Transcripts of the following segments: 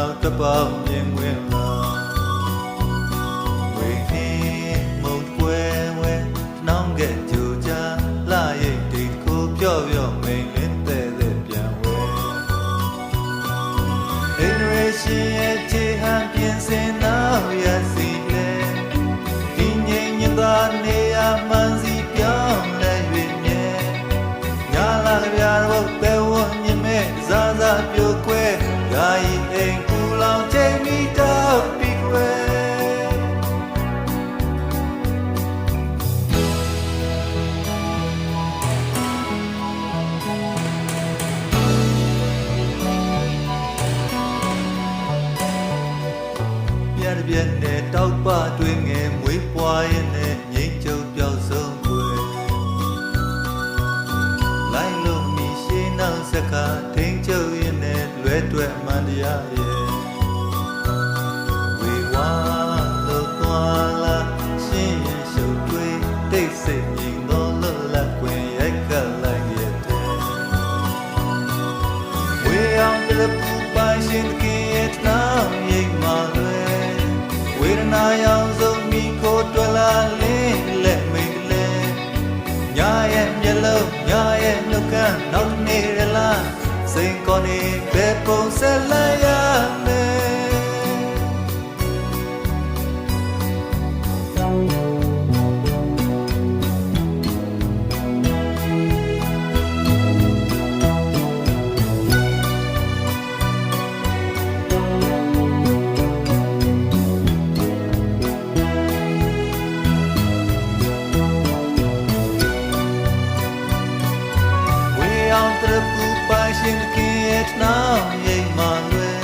က်တပေါင်းမြင်ဝင်လာဝေနေမုတ်ပွဲဝဲနှောင်းကဲ့ကြိုကြလာရိတ်တိတ်ကိုပြော့ပြော့မိန်လင်းတဲ့ပြန်ဝဲအင်ရေရှင်ရဲ့ခြေဟန်ပြင်စင်နောက်ရစီလေဒီငိမ့်ညသာနေရမှန်စီပြောင်းလဲ၍မြဲညာလာကြပြတော့ပဲဝညင်မဲ့ဇာဇာပြိုကွဲယာယီအိမ်ကူလောင်ချိန်မီတော့ပြီးကွယ်ပြက်နဲ့တောက်ပတွင်ငယ်မွေးပွားရင်နဲ့ငိမ့်ကြုံပြောက်ဆုံးွယ်လိုက်လို့မီရှင်းနောက်စကားထိန်ကျုပ်ရင်နဲ့လွဲတွဲမှန်တရားရဲ့ဝေဝါလို့သွားလာရှင်းရင်ရှုပ်တွေးတိတ်ဆိတ်ရင်တော့လွတ်လပ်ခွင့်ရိုက်ကလိုက်ရဲ့ဝေအောင်တပူပိုင်ရှင်ကင်းရဲ့နောင်ရိတ်မှလွယ်ဝေဒနာရောင်စုံမိကိုတွေ့လာလင်းလက်မိတ်လဲညာရဲ့မျက်လုံးညာရဲ့နှုတ်ခမ်းနောက်နေရလားစိန်ကောနေဘယ်ပုံဆက်လိုက်ရမယ်တပူပိုင်ရှင်ကင်းရဲ့နောင်ရိတ်မှလွယ်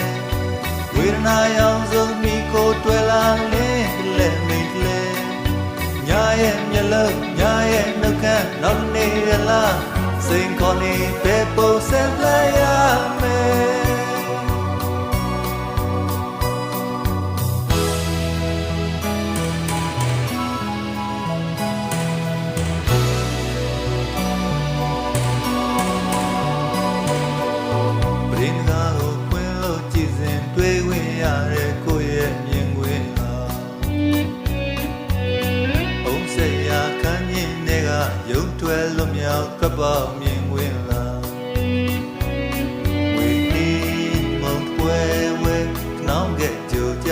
ဝေဒနာရောင်စုံမိကိုတွေ့လာလင်းလက်မိတ်လဲညာရဲ့မျက်လုံးညာရဲ့နှုတ်ခမ်းနောက်နေရလားစိန်ခေါ်နေဘယ်ပုံဆက်လိုက်ရမယ်တွေ့ဝင်ရတဲ့ကိုယ့်ရဲ့မြင်ကွင်းဟာအုံးစရာခန်းမြင့်တွေကရုပ်ထွဲလွတ်မြောက်ကပ်ပေါမြင်ကွင်းလားဝေဒီမုံပွဲဝဲနောင်ကဲ့ကြိုကြ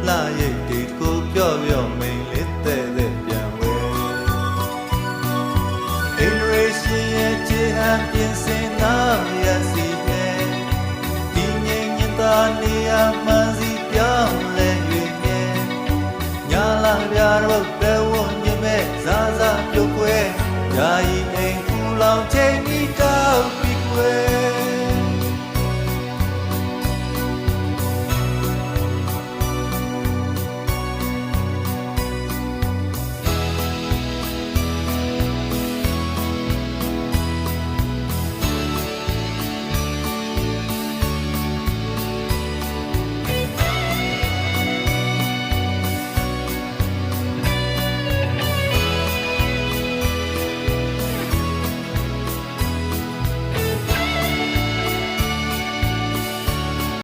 လာရိတ်တိတ်ကိုပြော့ပြော့မိန်လေးတဲ့ပြန်ဝဲအင်ရေရှင်ရဲ့ခြေဟန်ပြင်စင်နောက်ရစီပဲဒီငိမ့်ညသာနေရမှန်စီပြောင်းလဲ၍မြဲညာလာကြတော့ပဲဝညင်မဲ့ဇာဇ